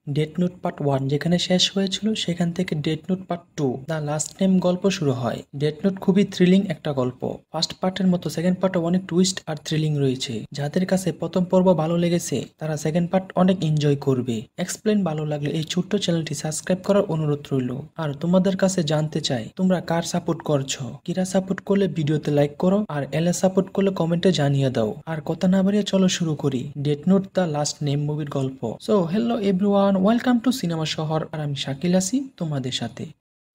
Death note part 1 যেখানে শেষ হয়েছিল সেখান থেকে death note part 2 the last name গল্প শুরু হয়। ডেথ নোট খুবই থ্রিলিং একটা গল্প। ফার্স্ট পার্টের মতো সেকেন্ড পার্টে অনেক টুইস্ট আর থ্রিলিং রয়েছে। যাদের কাছে প্রথম পর্ব ভালো লেগেছে তারা সেকেন্ড পার্ট অনেক এনজয় করবে। এক্সপ্লেন ভালো লাগলে এই ছোট্ট চ্যানেলটি সাবস্ক্রাইব করার অনুরোধ রইল। আর তোমাদের কাছে জানতে চাই তোমরা কার সাপোর্ট করছো। কিরা সাপোর্ট করলে ভিডিওতে লাইক করো, আর এলএ সাপোর্ট করলে কমেন্টে জানিয়ে দাও। আর কথা না বাড়িয়ে চলো শুরু করি death note the last name মুভির গল্প। So hello everyone, welcome to cinema শহর। আর আমি শাকিল আছি তোমাদের সাথে।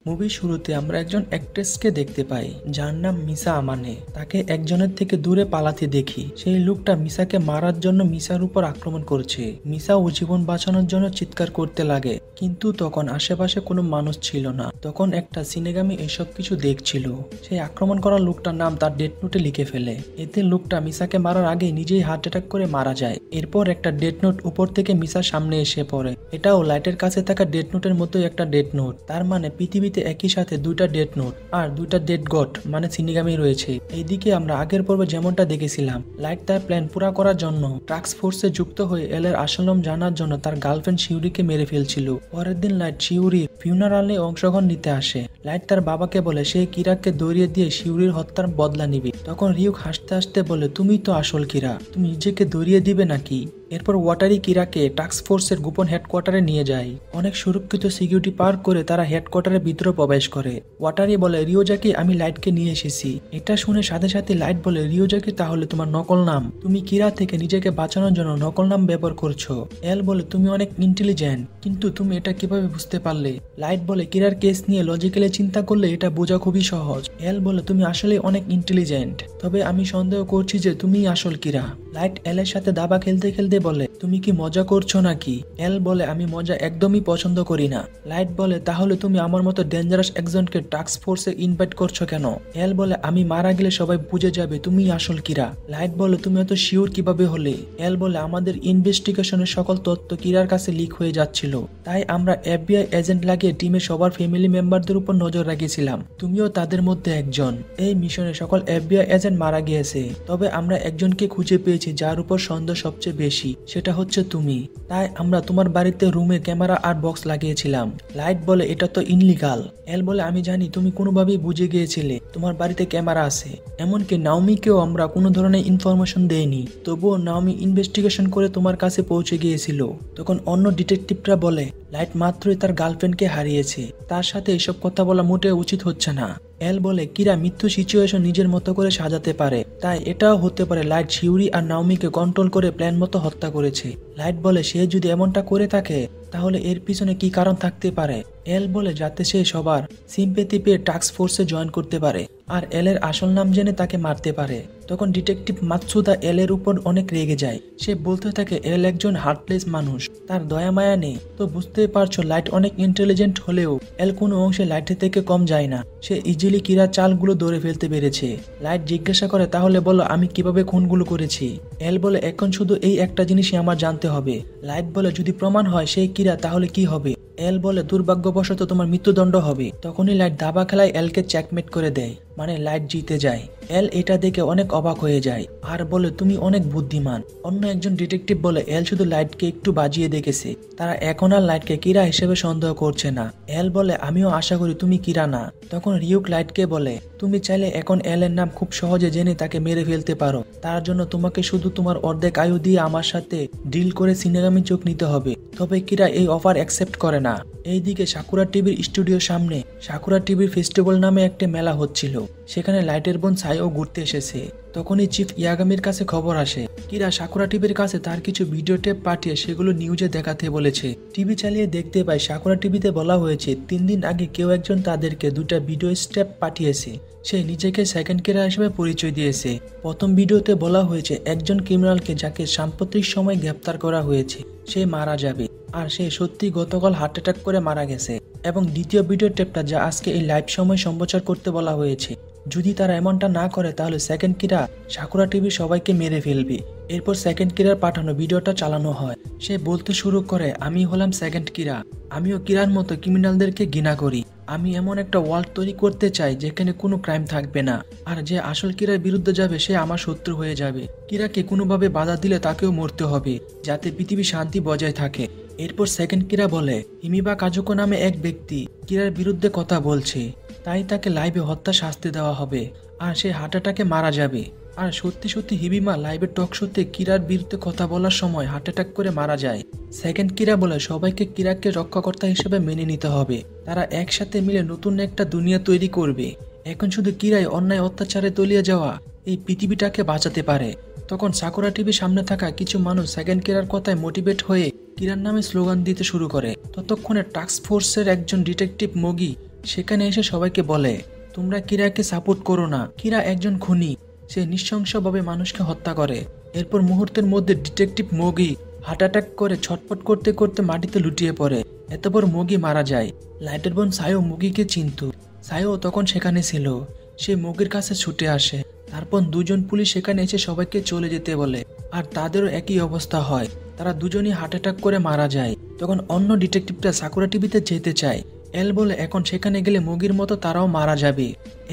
মুভির শুরুতে আমরা একজন অ্যাক্ট্রেসকে দেখতে পাই যার নাম মিসা আমানে। তাকে একজনের থেকে দূরে পালাতে দেখি। সেই লোকটা মিসাকে মারার জন্য মিসার উপর আক্রমণ করছে। মিসা ও জীবন বাঁচানোর জন্য চিৎকার করতে লাগে, কিন্তু তখন আশেপাশে কোনো মানুষ ছিল না। তখন একটা সিনেগামী এসব কিছু দেখছিল। সেই আক্রমণ করা লোকটার নাম তার ডেথ নোটে লিখে ফেলে। এতে লোকটা মিসাকে মারার আগে নিজেই হার্ট অ্যাটাক করে মারা যায়। এরপর একটা ডেথ নোট উপর থেকে মিসার সামনে এসে পড়ে। এটাও লাইটের কাছে থাকা ডেথ নোটের মতোই একটা ডেথ নোট। তার মানে পৃথিবীতে একই সাথে দুইটা ডেথ নোট আর দুইটা ডেথ গড মানে সিনিগামি রয়েছে। এইদিকে আমরা আগের পর্বে যেমনটা দেখেছিলাম, লাইট তার প্ল্যান পুরা করার জন্য টাস্ক ফোর্সে যুক্ত হয়ে এলের আসল নাম জানার জন্য তার গার্লফ্রেন্ড শিউরিকে মেরে ফেলছিল। পরের দিন লাইট শিউরির ফিউনারালে অংশগ্রহণ নিতে আসে। লাইট তার বাবাকে বলে সে কিরাকে দৌড়িয়ে দিয়ে শিউরির হত্যার বদলা নিবে। তখন রিউক হাসতে হাসতে বলে, তুমি তো আসল কিরা, তুমি নিজেকে দৌড়িয়ে দিবে নাকি? এরপর ওয়াটারি কিরাকে টাস্ক ফোর্সের গোপন হেডকোয়ার্টারে নিয়ে যায়। অনেক সুরক্ষিত সিকিউরিটি পার করে তারা হেডকোয়ার্টারের ভিতরে প্রবেশ করে। ওয়াটারি বলে, রিওজাকি আমি লাইটকে নিয়ে এসেছি। এটা শুনে সাথে সাথে লাইট বলে, রিওজাকি তাহলে তোমার নকল নাম? তুমি কিরা থেকে নিজেকে বাঁচানোর জন্য নকল নাম ব্যবহার করছো। এল বলে, তুমি অনেক ইন্টেলিজেন্ট, কিন্তু তুমি এটা কিভাবে বুঝতে পারলে? লাইট বলে, কিরার কেস নিয়ে লজিক্যালি চিন্তা করলে এটা বোঝা খুবই সহজ। এল বলে, তুমি আসলে অনেক ইন্টেলিজেন্ট, তবে আমি সন্দেহ করছি যে তুমি আসল কিরা। লাইট এল এর সাথে দাবা খেলতে খেলতে বলে, তুমি কি মজা করছো নাকি? এল বলে, আমি মজা একদমই পছন্দ করি না। লাইট বলে, তাহলে তুমি আমার মতো ডেঞ্জারাস একজনকে টাস্ক ফোর্সে ইনভাইট করছো কেন? এল বলে, আমি মারা গেলে সবাই বুঝে যাবে তুমি আসল কিরা। লাইট বলে, তুমি এত শিওর কিভাবে হলে? এল বলে, আমাদের ইনভেস্টিগেশনের সকল তথ্য কিরার কাছে লিক হয়ে যাচ্ছিল, তাই আমরা এফবিআই এজেন্ট লাগিয়ে টিমের সবার ফ্যামিলি মেম্বারদের উপর নজর রেখেছিলাম। তুমিও তাদের মধ্যে একজন। এই মিশনে সকল এফবিআই এজেন্ট মারা গিয়েছে, তবে আমরা একজনকে খুঁজে পেয়েছি যার উপর সন্দেহ সবচেয়ে বেশি, সেটা হচ্ছে তুমি। তাই আমরা তোমার বাড়িতে রুমে ক্যামেরা আর বক্স লাগিয়েছিলাম। লাইট বলে, এটা তো ইনলিগাল। এল বলে, আমি জানি তুমি কোনোভাবেই বুঝে গিয়েছিলে তোমার বাড়িতে ক্যামেরা আছে। এমনকি নাওমিকেও আমরা কোনো ধরনের ইনফরমেশন দেইনি, তবুও নাওমি ইনভেস্টিগেশন করে তোমার কাছে পৌঁছে গিয়েছিল। তখন অন্য ডিটেকটিভরা বলে, লাইট মাত্রই তার গার্লফ্রেন্ডকে হারিয়েছে, তার সাথে এসব কথা বলা মোটেও উচিত হচ্ছে না। এল বলে, কিরা মৃত্যু সিচুয়েশন নিজের মতো করে সাজাতে পারে, তাই এটাও হতে পারে লাইট শিউরি আর নাওমিকে কন্ট্রোল করে প্ল্যান মতো হত্যা করেছে। লাইট বলে, সে যদি এমনটা করে থাকে তাহলে এর পিছনে কি কারণ থাকতে পারে? এল বলে, যাতে সে সবার সিম্পেথি পেয়ে টাস্ক ফোর্সে জয়েন করতে পারে আর এল এর আসল নাম জেনে তাকে মারতে পারে। তখন ডিটেকটিভ মাতসুদা এল এর উপর অনেক রেগে যায়। সে বলতে থাকে, এল একজন হার্টলেস মানুষ, তার দয়া মায়া নেই। তো বুঝতেই পারছো লাইট অনেক ইন্টেলিজেন্ট হলেও এল কোনো অংশে লাইটের থেকে কম যায় না। সে ইজিলি কিরা চালগুলো ধরে ফেলতে পেরেছে। লাইট জিজ্ঞাসা করে, তাহলে বলো আমি কিভাবে খুনগুলো করেছি? এল বলে, এখন শুধু এই একটা জিনিসই আমার জানতে হবে। লাইট বলে, যদি প্রমাণ হয় সেই কিরা তাহলে কি হবে? এল বলে, দুর্ভাগ্যবশত তোমার মৃত্যুদণ্ড হবে। তখনই লাইট দাবা খেলায় এলকে চেকমেট করে দেয়, মানে লাইট জিতে যায়। এল এটা দেখে অনেক অবাক হয়ে যায় আর বলে, তুমি অনেক বুদ্ধিমান। অন্য একজন ডিটেকটিভ বলে, এল শুধু লাইটকে একটু বাজিয়ে দেখেছে, তারা এখন আর লাইটকে কিরা হিসেবে সন্দেহ করছে না। এল বলে, আমিও আশা করি তুমি কিরা না। তখন রিউক লাইটকে বলে, তুমি চাইলে এখন এল এর নাম খুব সহজে জেনে তাকে মেরে ফেলতে পারো। তার জন্য তোমাকে শুধু তোমার অর্ধেক আয়ু দিয়ে আমার সাথে ডিল করে সিনেগামি চোখ নিতে হবে। তবে কিরা এই অফার অ্যাকসেপ্ট করে না। এইদিকে সাকুরা টিভির স্টুডিওর সামনে সাকুরা টিভির ফেস্টিভ্যাল নামে একটা মেলা হচ্ছিল। সেখানে লাইটের বোন সাইও ঘুরতে এসেছে। তখনই চিফ ইয়াগামির কাছে খবর আসে কিরা সাকুরা টিভির কাছে তার কিছু ভিডিও টেপ পাঠিয়ে সেগুলো নিউজে দেখাতে বলেছে। টিভি চালিয়ে দেখতে পায় সাকুরা টিভিতে বলা হয়েছে 3 দিন আগে কেউ একজন তাদেরকে 2টা ভিডিও স্টেপ পাঠিয়েছে। সে নিজেকে সেকেন্ড কিরা হিসেবে পরিচয় দিয়েছে। প্রথম ভিডিওতে বলা হয়েছে একজন ক্রিমিনালকে যাকে সাম্প্রতিক সময় গ্রেপ্তার করা হয়েছে সে মারা যাবে, আর সে সত্যি গতকাল হার্ট অ্যাটাক করে মারা গেছে। এবং দ্বিতীয় ভিডিও টেপটা যা আজকে এই লাইভ সময় সম্প্রচার করতে বলা হয়েছে, যদি তারা এমনটা না করে তাহলে সেকেন্ড কিরা সাকুরা টিভি সবাইকে মেরে ফেলবে। এরপর সেকেন্ড কিরার পাঠানো ভিডিওটা চালানো হয়। সে বলতে শুরু করে, আমি হলাম সেকেন্ড কিরা, আমিও কিরার মতো ক্রিমিনালদেরকে ঘৃণা করি। আমি এমন একটা ওয়ার্ল্ড তৈরি করতে চাই যেখানে কোনো ক্রাইম থাকবে না, আর যে আসল কিরার বিরুদ্ধে যাবে সে আমার শত্রু হয়ে যাবে। কিরাকে কোনোভাবে বাধা দিলে তাকেও মরতে হবে, যাতে পৃথিবী শান্তি বজায় থাকে। এরপর সেকেন্ড কিরা বলে হিমিবা কাজুকো নামে এক ব্যক্তি কিরার বিরুদ্ধে কথা বলছে, তাই তাকে লাইভে হত্যা শাস্তি দেওয়া হবে, আর সে হার্ট অ্যাটাকে মারা যাবে। আর সত্যি সত্যি হিবিমা লাইভের টক শোতে কিরার বিরুদ্ধে কথা বলার সময় হার্ট অ্যাটাক করে মারা যায়। সেকেন্ড কিরা বলে সবাইকে কিরাকে রক্ষাকর্তা হিসেবে মেনে নিতে হবে, তারা একসাথে মিলে নতুন একটা দুনিয়া তৈরি করবে। এখন শুধু কিরাই অন্যায় অত্যাচারে তলিয়ে যাওয়া এই পৃথিবীটাকে বাঁচাতে পারে। তখন সাকুরা টিভির সামনে থাকা কিছু মানুষ সেকেন্ড কিরার কথায় মোটিভেট হয়ে কিরার নামে স্লোগান দিতে শুরু করে। ততক্ষণে টাস্ক ফোর্সের একজন ডিটেকটিভ মগি সেখানে এসে সবাইকে বলে, তোমরা কিরাকে সাপোর্ট করো না, কিরা একজন খুনি, সে নৃশংসভাবে মানুষকে হত্যা করে। এরপর মুহূর্তের মধ্যে ডিটেকটিভ মগি হার্ট অ্যাটাক করে ছটফট করতে করতে মাটিতে লুটিয়ে পড়ে। এতপর মগি মারা যায়। লাইটের বোন সায়ো মগিকে চিনত। সায়ো তখন সেখানে ছিল। সে মগির কাছে ছুটে আসে। তারপর দুজন পুলিশ সেখানে এসে সবাইকে চলে যেতে বলে, আর তাদেরও একই অবস্থা হয়, তারা দুজনই হার্ট অ্যাটাক করে মারা যায়। তখন অন্য ডিটেকটিভটা সাকুরা টিভিতে যেতে চায়। এল বলে এখন সেখানে গেলে মগির মতো তারাও মারা যাবে।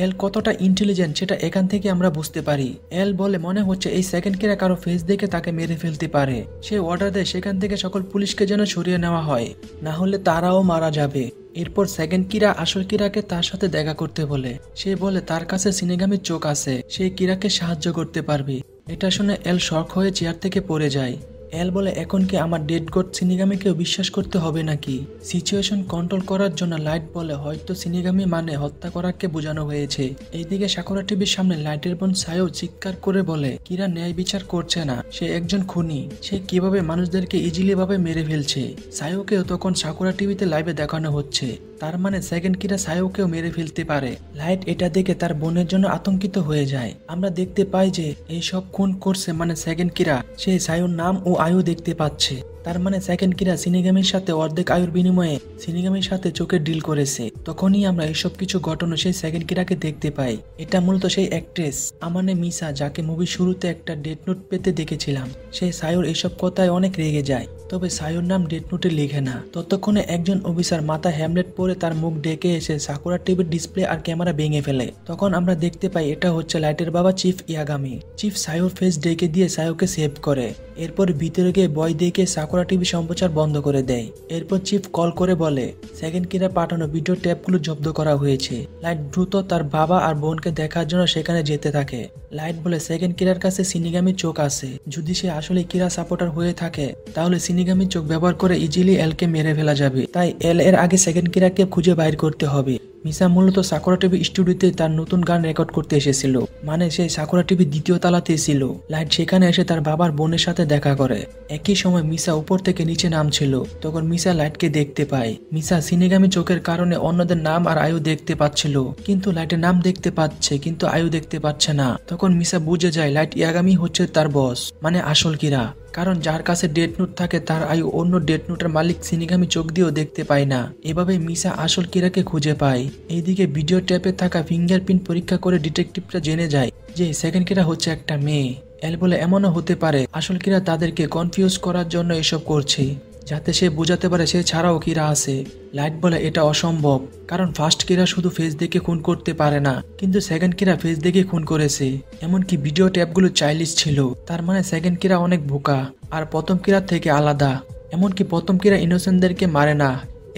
এল কতটা ইন্টেলিজেন্ট সেটা এখান থেকে আমরা বুঝতে পারি। এল বলে মনে হচ্ছে এই সেকেন্ড কিরা কারো ফেস দেখে তাকে মেরে ফেলতে পারে। সে অর্ডার দেয় সেখান থেকে সকল পুলিশকে যেন সরিয়ে নেওয়া হয়, না হলে তারাও মারা যাবে। এরপর সেকেন্ড কিরা আসল কিরাকে তার সাথে দেখা করতে বলে। সে বলে তার কাছে সিনেগামির চোখ আছে, সে কিরাকে সাহায্য করতে পারবে। এটা শুনে এল শক হয়ে চেয়ার থেকে পড়ে যায়। এল বলে এখন কি আমার ডেড গড সিনিগামিকেও বিশ্বাস করতে হবে নাকি? সিচুয়েশন কন্ট্রোল করার জন্য লাইট বলে হয়তো সিনিগামি মানে হত্যা করাকে বোঝানো হয়েছে। এইদিকে সাকুরা টিভির সামনে লাইটের বোন সায়ো চিৎকার করে বলে কিরা ন্যায় বিচার করছে না, সে একজন খুনি, সে কিভাবে মানুষদেরকে ইজিলি ভাবে মেরে ফেলছে। সায়োকেও তখন সাকুরা টিভিতে লাইভে দেখানো হচ্ছে, তার মানে সেকেন্ড কিরা সায়োকেও মেরে ফেলতে পারে। লাইট এটা দেখে তার বোনের জন্য আতঙ্কিত হয়ে যায়। আমরা দেখতে পাই যে এই সব খুন করছে মানে সেকেন্ড কিরা, সে সায়োর নাম ও আয়ু দেখতে পাচ্ছে। তার মানে সেকেন্ড কিরা সিনিগামির সাথে অর্ধেক আয়ুর বিনিময়ে সিনিগামির সাথে চোখের ডিল করেছে। তখনই আমরা এইসব কিছু ঘটনা সেই সেকেন্ড কিরাকে দেখতে পাই। এটা মূলত সেই অ্যাক্ট্রেস আমানে মিসা, যাকে মুভির শুরুতে একটা ডেথ নোট পেতে দেখেছিলাম। সে সায়োর এইসব কথায় অনেক রেগে যায়, তবে সায়োর নাম ডেথ নোটে লিখে না। ততক্ষণে একজন অফিসার মাথায় হ্যামলেট পরে তার মুখ ডেকে এসে সাকুরা টিভির ডিসপ্লে আর ক্যামেরা ভেঙে ফেলে। তখন আমরা দেখতে পাই এটা হচ্ছে লাইটের বাবা চিফ ইয়াগামি। চিফ সায়োর ফেস ডেকে দিয়ে সায়োকে সেভ করে। এরপর ভিতরে গিয়ে বয় দেখে সাকুরা টিভি সম্প্রচার বন্ধ করে দেয়। এরপর চিফ কল করে বলে সেকেন্ড কিরা পাঠানো ভিডিও ট্যাপগুলো জব্দ করা হয়েছে। লাইট দ্রুত তার বাবা আর বোনকে দেখার জন্য সেখানে যেতে থাকে। লাইট বলে সেকেন্ড কিরার কাছে সিনিগামির চোখ আছে, যদি সে আসলে কিরা সাপোর্টার হয়ে থাকে তাহলে সিনিগামির চোখ ব্যবহার করে ইজিলি এলকে মেরে ফেলা যাবে। তাই এল এর আগে সেকেন্ড কিরাকে খুঁজে বাইর করতে হবে। মিসা মূলত সাকুরা টিভি স্টুডিওতে তার নতুন গান রেকর্ড করতে এসেছিল, মানে সে সাকুরা টিভি দ্বিতীয় তালাতেই ছিল। লাইট সেখানে এসে তার বাবার বোনের সাথে দেখা করে। একই সময় মিসা উপর থেকে নিচে নামছিল, তখন মিসা লাইটকে দেখতে পায়। মিসা সিনিগামি চোখের কারণে অন্যদের নাম আর আয়ু দেখতে পাচ্ছিল, কিন্তু লাইটের নাম দেখতে পাচ্ছে কিন্তু আয়ু দেখতে পাচ্ছে না। তখন মিসা বুঝে যায় লাইট ইয়াগামি হচ্ছে তার বস, মানে আসল কিরা। কারণ যার কাছে ডেথ নোট থাকে তার আয়ু অন্য ডেথ নোটের মালিক সিনিগামি চোখ দিয়েও দেখতে পায় না। এভাবে মিসা আসল কিরাকে খুঁজে পায়। এইদিকে ভিডিও ট্যাপে থাকা ফিঙ্গারপ্রিন্ট পরীক্ষা করে ডিটেকটিভরা জেনে যায় যে সেকেন্ড কিরা হচ্ছে একটা মেয়ে। এল বলে এমনও হতে পারে আসল কিরা তাদেরকে কনফিউজ করার জন্য এসব করছে, যাতে সে বোঝাতে পারে সে ছাড়াও কিরা আছে। লাইট বলে এটা অসম্ভব, কারণ ফার্স্ট কিরা শুধু ফেস দেখে খুন করতে পারে না, কিন্তু সেকেন্ড কিরা ফেস দেখে খুন করেছে। এমনকি ভিডিও ট্যাপগুলো চাইল্ডিশ ছিল, তার মানে সেকেন্ড কিরা অনেক বোকা আর প্রথম কিরা থেকে আলাদা। এমনকি প্রথম কিরা ইনোসেন্টদেরকে মারে না,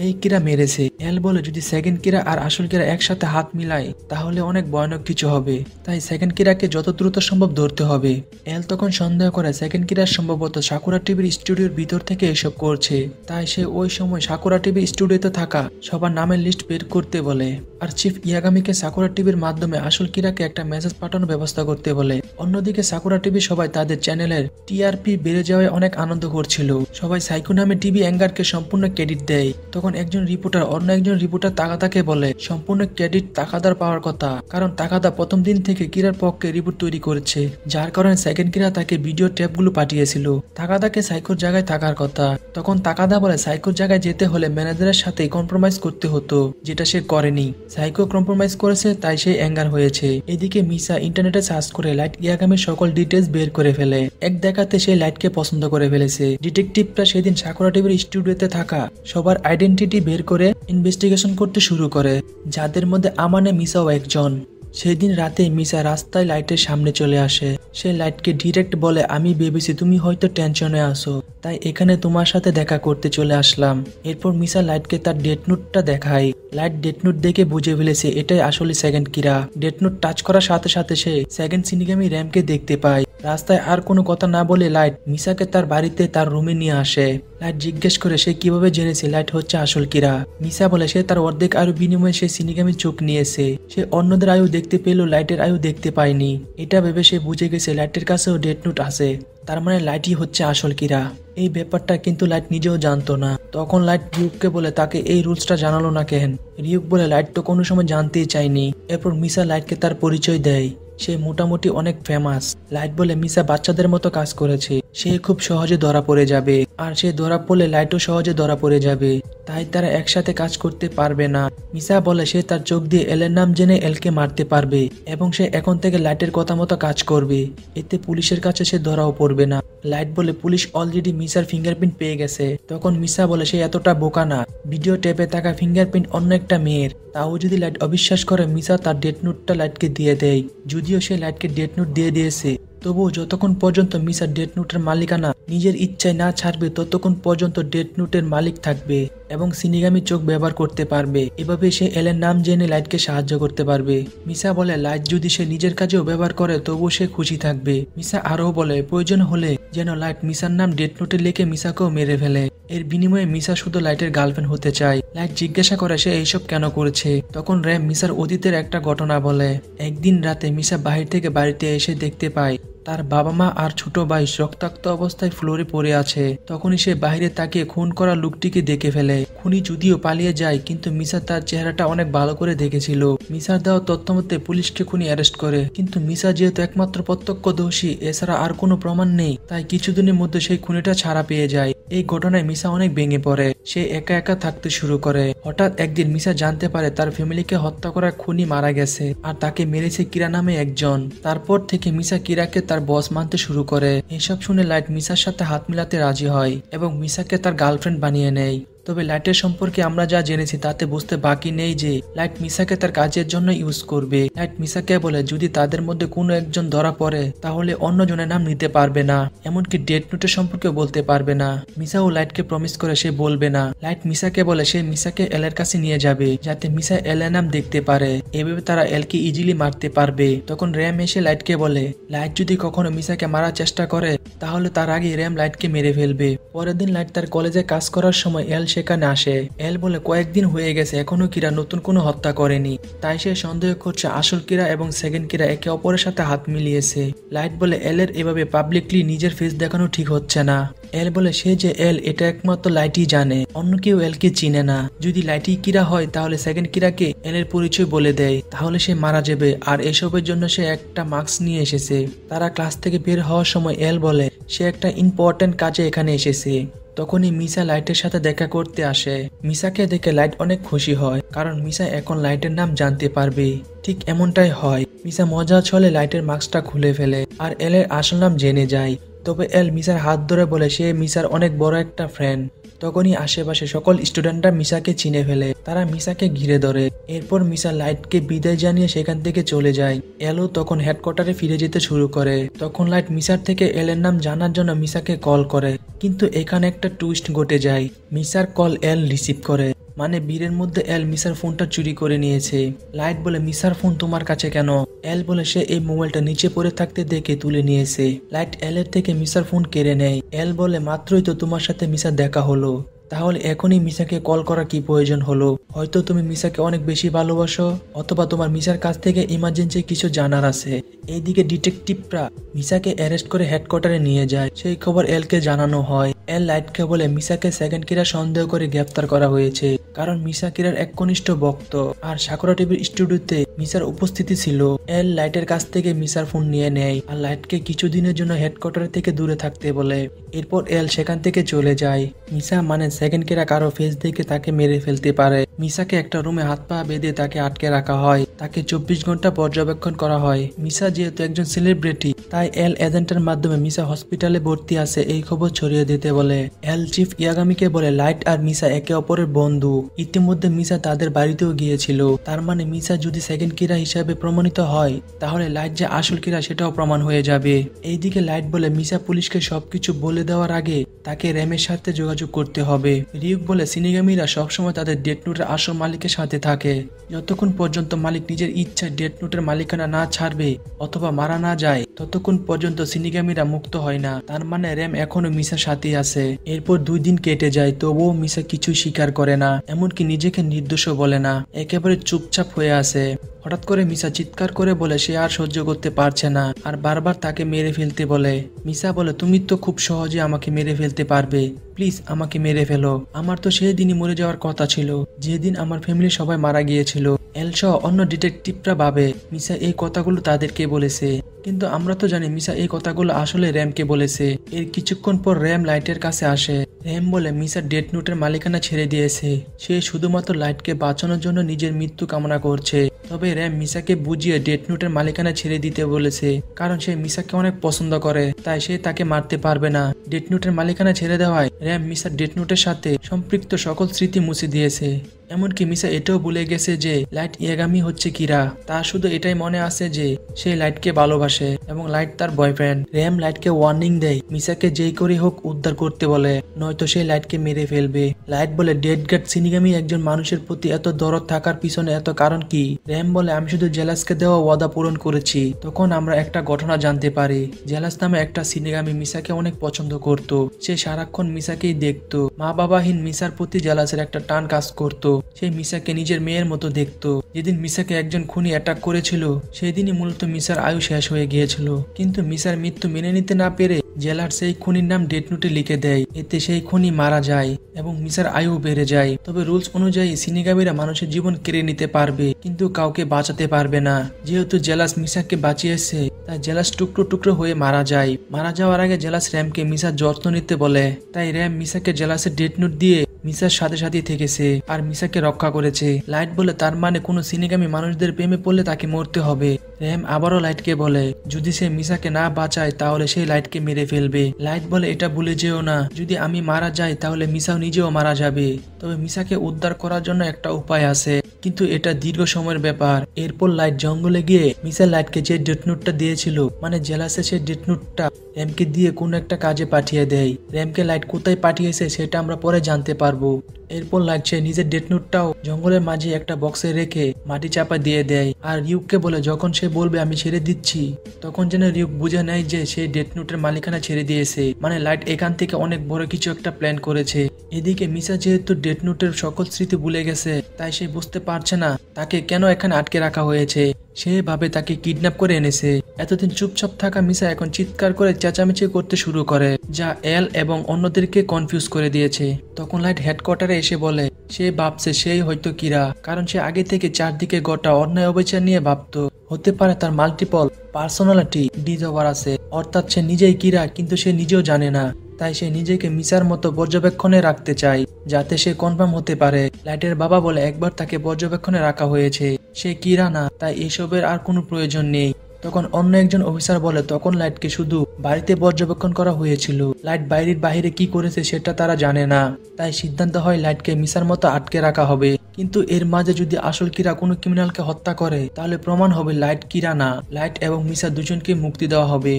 এই কিরা মেরেছে। এল বলে যদি সেকেন্ড কিরা আর আসল কিরা একসাথে হাত মিলায় তাহলে অনেক ভয়ানক কিছু হবে, তাই সেকেন্ড কিরাকে যত দ্রুত সম্ভব ধরতে হবে। এল তখন সন্দেহ করে সেকেন্ড কিরা সম্ভবত সাকুরা টিভির স্টুডিওর ভিতর থেকে এসব করছে, তাই সে ওই সময় সাকুরা টিভির স্টুডিওতে থাকা সবার নামের লিস্ট বের করতে বলে। আর চিফ ইয়াগামিকে সাকুরা টিভির মাধ্যমে আসল কিরাকে একটা মেসেজ পাঠানোর ব্যবস্থা করতে বলে। অন্যদিকে সাকুরা টিভি সবাই তাদের চ্যানেলের টিআরপি বেড়ে যাওয়ায় অনেক আনন্দ করছিল। সবাই সাইকো নামে টিভি অ্যাঙ্গারকে সম্পূর্ণ ক্রেডিট দেয়। তখন একজন রিপোর্টার অন্য একজন রিপোর্টার তাকাদাকে বলে সম্পূর্ণ ক্রেডিট তাকাদার পাওয়ার কথা, কারণ তাকাদা প্রথম দিন থেকে কিরার পক্ষে রিপোর্ট তৈরি করেছে, যার কারণে সেকেন্ড কিরা তাকে ভিডিও ট্যাপগুলো পাঠিয়েছিল। তাকাদাকে সাইকোর জায়গায় থাকার কথা। তখন তাকাদা বলে সাইকোর জায়গায় যেতে হলে ম্যানেজারের সাথে কম্প্রোমাইজ করতে হতো, যেটা সে করেনি। সাইকো কম্প্রোমাইজ করেছে তাই সে অ্যাঙ্গার হয়েছে। এদিকে মিসা ইন্টারনেটে সার্চ করে লাইট ইয়াগামির সকল ডিটেলস বের করে ফেলে। এক দেখাতে সে লাইটকে পছন্দ করে ফেলেছে। ডিটেকটিভরা সেদিন সাকুরা টিভির স্টুডিওতে থাকা সবার আইডেন্টি আইডেন্টিটি বের করে ইনভেস্টিগেশন করতে শুরু করে, যাদের মধ্যে আমানে মিসাও একজন। সেদিন রাতে মিসা রাস্তায় লাইটের সামনে চলে আসে। সে লাইটকে ডিরেক্ট বলে, আমি ভেবেছি তুমি হয়তো টেনশনে আসো, তাই এখানে তোমার সাথে দেখা করতে চলে আসলাম। এরপর মিসা লাইটকে তার ডেথ নোটটা দেখায়। লাইট ডেথ নোট দেখে বুঝে ফেলেছে এটাই আসলে সেকেন্ড কিরা। ডেথ নোট টাচ করার সাথে সাথে সে সেকেন্ড সিনিগামী র্যামকে দেখতে পায়। রাস্তায় আর কোনো কথা না বলে লাইট মিসাকে তার বাড়িতে তার রুমে নিয়ে আসে। লাইট জিজ্ঞেস করে সে কিভাবে জেনেছে লাইট হচ্ছে আসল কিরা। মিসা বলে সে তার অর্ধেক আয়ু বিনিময়ে সে সিনিগামী চোখ নিয়েছে। সে অন্যদের আয়ু দেখতে পেলেও লাইটের আয়ু দেখতে পায়নি। এটা ভেবে সে বুঝে গেছে লাইটের কাছেও ডেথ নোট আছে, তার মানে লাইটই হচ্ছে আসল কিরা। এই ব্যাপারটা কিন্তু লাইট নিজেও জানতো না। তখন লাইট রিউককে বলে তাকে এই রুলসটা জানালো না কেন। রিউক বলে লাইট তো কোনো সময় জানতেই চায়নি। এরপর মিসা লাইটকে তার পরিচয় দেয়, সে মোটামুটি অনেক ফেমাস। লাইট বলে মিসা বাচ্চাদের মতো কাজ করেছে, সে খুব সহজে ধরা পড়ে যাবে, আর সে ধরা পড়লে লাইটও সহজে ধরা পড়ে যাবে, তাই তারা একসাথে কাজ করতে পারবে না। মিসা বলে সে তার চোখ দিয়ে এলের নাম জেনে এলকে মারতে পারবে এবং সে এখন থেকে লাইটের কথা মতো কাজ করবে, এতে পুলিশের কাছে সে ধরাও পড়বে না। লাইট বলে পুলিশ অলরেডি মিসার ফিঙ্গারপ্রিন্ট পেয়ে গেছে। তখন মিসা বলে সে এতটা বোকা না, ভিডিও টেপে থাকা ফিঙ্গারপ্রিন্ট অন্য একটা মেয়ের। তাও যদি লাইট অবিশ্বাস করে মিসা তার ডেথ নোটটা লাইটকে দিয়ে দেয়। যদিও সে লাইটকে ডেথ নোট দিয়ে দিয়েছে, তবুও যতক্ষণ পর্যন্ত মিসা ডেথ নোটের মালিকানা নিজের ইচ্ছায় না ছাড়বে ততক্ষণ পর্যন্ত ডেথ নোটের মালিক থাকবে এবং সিনিগামী চোখ ব্যবহার করতে পারবে। এভাবে সে এলের নাম জেনে লাইটকে সাহায্য করতে পারবে। মিসা বলে লাইট যদি সে নিজের কাজেও ব্যবহার করে তবুও সে খুশি থাকবে। মিসা আরও বলে প্রয়োজন হলে যেন লাইট মিসার নাম ডেথ নোটে লিখে মিসাকেও মেরে ফেলে। এর বিনিময়ে মিসা শুধু লাইটের গার্লফ্রেন্ড হতে চায়। লাইট জিজ্ঞাসা করে সে এইসব কেন করেছে। তখন র্যাম মিসার অতীতের একটা ঘটনা বলে। একদিন রাতে মিসা বাহির থেকে বাড়িতে এসে দেখতে পায় তার বাবা মা আর ছোট ভাই রক্তাক্ত অবস্থায় ফ্লোরে পড়ে আছে। তখনই সে বাইরে তাকিয়ে খুন করা লোকটিকে দেখে ফেলে। খুনি যদিও পালিয়ে যায়, কিন্তু মিসা তার চেহারাটা অনেক ভালো করে দেখেছিল। মিসার দেওয়া তথ্য মতে পুলিশকে খুনি অ্যারেস্ট করে, কিন্তু মিসা যেহেতু একমাত্র প্রত্যক্ষদর্শী, এছাড়া আর কোনো প্রমাণ নেই, তাই কিছুদিনের মধ্যে সেই খুনিটা ছাড়া পেয়ে যায়। এই ঘটনায় মিসা অনেক ভেঙে পড়ে, সে একা একা থাকতে শুরু করে। হঠাৎ একদিন মিসা জানতে পারে তার ফ্যামিলিকে হত্যা করা খুনি মারা গেছে, আর তাকে মেরেছে কিরা নামে একজন। তারপর থেকে মিসা কিরাকে তার বস মানতে শুরু করে। এসব শুনে লাইট মিসার সাথে হাত মিলাতে রাজি হয় এবং মিসাকে তার গার্লফ্রেন্ড বানিয়ে নেয়। তবে লাইটের সম্পর্কে আমরা যা জেনেছি তাতে বুঝতে বাকি নেই যে লাইট মিসাকে তার কাজের জন্য ইউজ করবে। লাইট মিসাকে বলে যদি তাদের মধ্যে কোনো একজন ধরা পড়ে তাহলে অন্যজনের নাম নিতে পারবে না, এমনকি ডেথ নোটের সম্পর্কে বলতে পারবে না। মিসা ও লাইটকে প্রমিস করে সে বলবে না। লাইট মিসাকে বলে সে মিসাকে এলের কাছে নিয়ে যাবে যাতে মিসা এলের নাম দেখতে পারে, এভাবে তারা এলকে ইজিলি মারতে পারবে। তখন র্যাম এসে লাইটকে বলে লাইট যদি কখনো মিসাকে মারার চেষ্টা করে তাহলে তার আগে র্যাম লাইটকে মেরে ফেলবে। পরের দিন লাইট তার কলেজে কাজ করার সময় এল সেখানে আসে। এল বলে কয়েকদিন হয়ে গেছে এখনো কিরা নতুন কোনো হত্যা করেনি, তাই সে সন্দেহ করছে আসল কিরা এবং সেকেন্ড কিরা একে অপরের সাথে হাত মিলিয়েছে। লাইট বলে এলের এভাবে পাবলিকলি নিজের ফেস দেখানো ঠিক হচ্ছে না। এল বলে সে যে এল এটা একমাত্র লাইটই জানে, অন্য কেউ এলকে চিনে না। যদি লাইটই কিরা হয় তাহলে সেকেন্ড কিরাকে এলের পরিচয় বলে দেয়, তাহলে সে মারা যাবে। আর এসবের জন্য সে একটা মাস্ক নিয়ে এসেছে। তারা ক্লাস থেকে বের হওয়ার সময় এল বলে সে একটা ইম্পর্টেন্ট কাজে এখানে এসেছে। তখনই মিসা লাইটের সাথে দেখা করতে আসে। মিসাকে দেখে লাইট অনেক খুশি হয়, কারণ মিসা এখন লাইটের নাম জানতে পারবে। ঠিক এমনটাই হয়। মিসা মজা ছলে লাইটের মাস্কটা খুলে ফেলে আর এলের আসল নাম জেনে যায়। তবে এল মিসার হাত ধরে বলে সে মিসার অনেক বড় একটা ফ্রেন্ড। তখনই আশেপাশে সকল স্টুডেন্টরা মিসাকে চিনে ফেলে, তারা মিসাকে ঘিরে ধরে। এরপর মিসা লাইটকে বিদায় জানিয়ে সেখান থেকে চলে যায়। এলও তখন হেডকোয়ার্টারে ফিরে যেতে শুরু করে। তখন লাইট মিসার থেকে এলের নাম জানার জন্য মিসাকে কল করে, কিন্তু এখানে একটা টুইস্ট ঘটে যায়। মিসার কল এল রিসিভ করে, মানে বীরের মধ্যে এল মিসার ফোনটা চুরি করে নিয়েছে। লাইট বলে মিসার ফোন তোমার কাছে কেন? এল বলে সে এই মোবাইলটা নিচে পড়ে থাকতে দেখে তুলে নিয়েছে। লাইট এল এর থেকে মিসার ফোন কেড়ে নেয়। এল বলে মাত্রই তো তোমার সাথে মিসার দেখা হলো, তাহলে এখনই মিসাকে কল করা কি প্রয়োজন হলো? হয়তো তুমি মিসাকে অনেক বেশি ভালোবাসো, অথবা তোমার মিসার কাছ থেকে ইমার্জেন্সি কিছু জানার আছে। এইদিকে ডিটেকটিভরা মিসাকে অ্যারেস্ট করে হেডকোয়ার্টারে নিয়ে যায়। সেই খবর এলকে জানানো হয়। এল লাইটকে বলে মিসাকে সেকেন্ড কিরা সন্দেহ করে গ্রেফতার করা হয়েছে, কারণ মিসা কিরার এক ঘনিষ্ঠ ভক্ত আর সাকুরা টিভির স্টুডিওতে মিসার উপস্থিতি ছিল। এল লাইটের কাছ থেকে মিসার ফোন নিয়ে নেয় আর লাইটকে কিছুদিনের জন্য হেডকোয়ার্টার থেকে দূরে থাকতে বলে। এরপর এল সেখান থেকে চলে যায়। মিসা মানে সেকেন্ড কিরা কারো ফেস দেখে তাকে মেরে ফেলতে পারে। মিসাকে একটা রুমে হাত পা বেঁধে তাকে আটকে রাখা হয়, তাকে 24 ঘন্টা পর্যবেক্ষণ করা হয়। মিসা যেহেতু একজন সেলিব্রিটি, তাই এল এজেন্টের মাধ্যমে মিসা হসপিটালে ভর্তি আছে এই খবর ছড়িয়ে দিতে বলে। এল চিফ ইয়াগামিকে বলে লাইট আর মিসা একে অপরের বন্ধু। ইতিমধ্যে মিসা তাদের বাড়িতেও গিয়েছিল। তার মানে মিসা যদি সেকেন্ড কিরা হিসাবে প্রমাণিত হয় তাহলে লাইট যে আসল কিরা সেটাও প্রমাণ হয়ে যাবে। এইদিকে লাইট বলে মিসা পুলিশকে সবকিছু বলে দেওয়ার আগে তাকে র্যামের সাথে যোগাযোগ করতে হবে। রিউক বলে সিনিগামিরা সবসময় তাদের ডেথ নোটের আসল মালিকের সাথে থাকে। যতক্ষণ পর্যন্ত মালিক নিজের ইচ্ছায় ডেথ নোটের মালিকানা না ছাড়বে অথবা মারা না যায় ততক্ষণ পর্যন্ত সিনিগামিরা মুক্ত হয় না। তার মানে র্যাম এখনো মিসার সাথেই আছে। এরপর 2 দিন কেটে যায়, তবুও মিসা কিছুই স্বীকার করে না, এমনকি নিজেকে নির্দোষও বলে না, একেবারে চুপচাপ হয়ে আছে। হঠাৎ করে মিসা চিৎকার করে বলে সে আর সহ্য করতে পারছে না আর বারবার তাকে মেরে ফেলতে বলে। মিসা বলে তুমি তো খুব সহজে আমাকে মেরে ফেলতে পারবে, প্লিজ আমাকে মেরে ফেলো। আমার তো সেই দিনই মরে যাওয়ার কথা ছিল যেদিন আমার ফ্যামিলি সবাই মারা গিয়েছিল। এলসহ অন্য ডিটেকটিভরা ভাবে মিসা এই কথাগুলো তাদেরকে বলেছে, কিন্তু আমরা তো জানি মিসা এই কথাগুলো আসলে র্যামকে বলেছে। এর কিছুক্ষণ পর র্যাম লাইটের কাছে আসে। র্যাম বলে মিসা ডেথ নোটের মালিকানা ছেড়ে দিয়েছে, সে শুধুমাত্র লাইটকে বাঁচানোর জন্য নিজের মৃত্যু কামনা করছে। তবে র্যাম মিসাকে বুঝিয়ে ডেথ নোটের মালিকানা ছেড়ে দিতে বলেছে, কারণ সে মিসাকে অনেক পছন্দ করে, তাই সে তাকে মারতে পারবে না। ডেথ নোটের মালিকানা ছেড়ে দেওয়ায় র্যাম মিসার ডেথ নোটের সাথে সম্পৃক্ত সকল স্মৃতি মুছে দিয়েছে। এমনকি মিসা এটাও ভুলে গেছে যে লাইট ইয়াগামি হচ্ছে কিরা। তার শুধু এটাই মনে আছে যে সে লাইটকে ভালোবাসে এবং লাইট তার বয়ফ্রেন্ড। র্যাম লাইটকে ওয়ার্নিং দেয় মিসাকে যেই করে হোক উদ্ধার করতে বলে, নয়তো সে লাইটকে মেরে ফেলবে। লাইট বলে ডেড গার্ড সিনিগামি একজন মানুষের প্রতি এত দরদ থাকার পিছনে এত কারণ কি? র্যাম বলে আমি শুধু জেলাসকে দেওয়া ওয়াদা পূরণ করেছি। তখন আমরা একটা ঘটনা জানতে পারি, জেলাস নামে একটা সিনিগামি মিসাকে অনেক পছন্দ করত। সে সারাক্ষণ মিসাকেই দেখতো। মা বাবাহীন মিসার প্রতি জেলাসের একটা টান কাজ করত। সে মিসাকে নিজের মেয়ের মতো দেখতো। যেদিন মিসাকে একজন খুনি অ্যাটাক করেছিল সেই দিনই মূলত মিসার আয়ু শেষ হয়ে গিয়েছিল। কিন্তু মিসার মৃত্যু মেনে নিতে না পেরে জেলার সেই খুনির নাম ডেথ নোটে লিখে দেয়। এতে সেই খুনি মারা যায় এবং মিসার আয়ু বেড়ে যায়। তবে রুলস অনুযায়ী সিনিগামিরা মানুষের জীবন কেড়ে নিতে পারবে কিন্তু কাউকে বাঁচাতে পারবে না। যেহেতু জেলাস মিসাকে বাঁচিয়েছে তাই জেলাস টুকরো টুকরো হয়ে মারা যায়। মারা যাওয়ার আগে জেলাস র্যামকে মিসার যত্ন নিতে বলে, তাই র্যাম মিসাকে জেলাসের ডেথ নোট দিয়ে মিসার সাথে সাথে থেকেছে আর মিসাকে রক্ষা করেছে। লাইট বলে তার মানে কোনো সিনিগামী মানুষদের প্রেমে পড়লে তাকে মরতে হবে। র্যাম আবারও লাইটকে বলে যদি সে মিসাকে না বাঁচায় তাহলে সেই লাইটকে মেরে ফেলবে। লাইট বলে এটা ভুলে যেও না, যদি আমি মারা যাই তাহলে মিসাও নিজেও মারা যাবে। তবে মিসাকে উদ্ধার করার জন্য একটা উপায় আছে, কিন্তু এটা দীর্ঘ সময়ের ব্যাপার। এরপর লাইট জঙ্গলে গিয়ে মিসা লাইটকে যে ডেথ নোটটা দিয়েছিল মানে জেলাসে সেই ডেথ নোটটা র্যামকে দিয়ে কোনো একটা কাজে পাঠিয়ে দেয়। র্যামকে লাইট কোথায় পাঠিয়েছে সেটা আমরা পরে জানতে পারবো। এরপর লাইট সে নিজের ডেথ নোটটাও জঙ্গলের মাঝে একটা বক্সে রেখে মাটি চাপা দিয়ে দেয় আর রিউককে বলে যখন সে বলবে আমি ছেড়ে দিচ্ছি তখন যেন রিউক বুঝে নেয় যে সে ডেথ নোটের মালিকানা ছেড়ে দিয়েছে, মানে লাইট এখান থেকে অনেক বড় কিছু একটা প্ল্যান করেছে। এদিকে মিসা যেহেতু ডেথ নোটের সকল স্মৃতি ভুলে গেছে তাই সে বুঝতে পারছে না তাকে কেন এখানে আটকে রাখা হয়েছে। সে ভাবে তাকে কিডন্যাপ করে এনেছে। এতদিন চুপচাপ থাকা মিসা এখন চিৎকার করে চেঁচামেচি করতে শুরু করে, যা এল এবং অন্যদেরকে কনফিউজ করে দিয়েছে। তখন লাইট হেডকোয়ার্টারে এসে বলে সে ভাবছে সেই হয়তো কিরা, কারণ সে আগে থেকে চারদিকে গোটা অন্যায় অবিচার নিয়ে ভাবতো। হতে পারে তার মাল্টিপল পার্সোনালিটি ডিসঅর্ডার আছে, অর্থাৎ সে নিজেই কিরা কিন্তু সে নিজেও জানে না। তাই সে নিজেকে মিসার মতো পর্যবেক্ষণে রাখতে চায় যাতে সে কনফার্ম হতে পারে। লাইটের বাবা বলে একবার তাকে পর্যবেক্ষণে রাখা হয়েছে, সে কিরা না, তাই এসবের আর কোনো প্রয়োজন নেই। তখন অন্য একজন অফিসার বলে তখন লাইটকে শুধু বাড়িতে পর্যবেক্ষণ করা হয়েছিল, লাইট বাইরের বাহিরে কি করেছে সেটা তারা জানে না। তাই সিদ্ধান্ত হয় লাইটকে মিসার মতো আটকে রাখা হবে। কিন্তু এর মাঝে যদি আসল কিরা কোনো ক্রিমিনালকে হত্যা করে তাহলে প্রমাণ হবে লাইট কিরা না। লাইট এবং মিসা দুজনকে মুক্তি দেওয়া হবে।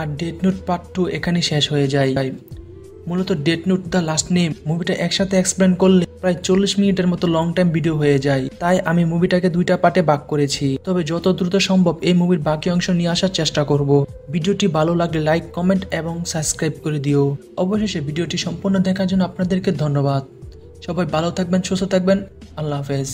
আর ডেথ নোট পার্ট 2 এখানে শেষ হয়ে যায়। মূলত death note the last name মুভিটা একসাথে এক্সপ্লেন করলে প্রায় 40 মিনিটের মতো লং টাইম ভিডিও হয়ে যায়। তাই আমি মুভিটাকে 2টা পার্টে ভাগ করেছি। তবে যত দ্রুত সম্ভব এই মুভির বাকি অংশ নিয়ে আসার চেষ্টা করব। ভিডিওটি ভালো লাগলে লাইক, কমেন্ট এবং সাবস্ক্রাইব করে দিও। অবশেষে ভিডিওটি সম্পূর্ণ দেখার জন্য আপনাদেরকে ধন্যবাদ। সবাই ভালো থাকবেন, সুস্থ থাকবেন। আল্লাহ হাফেজ।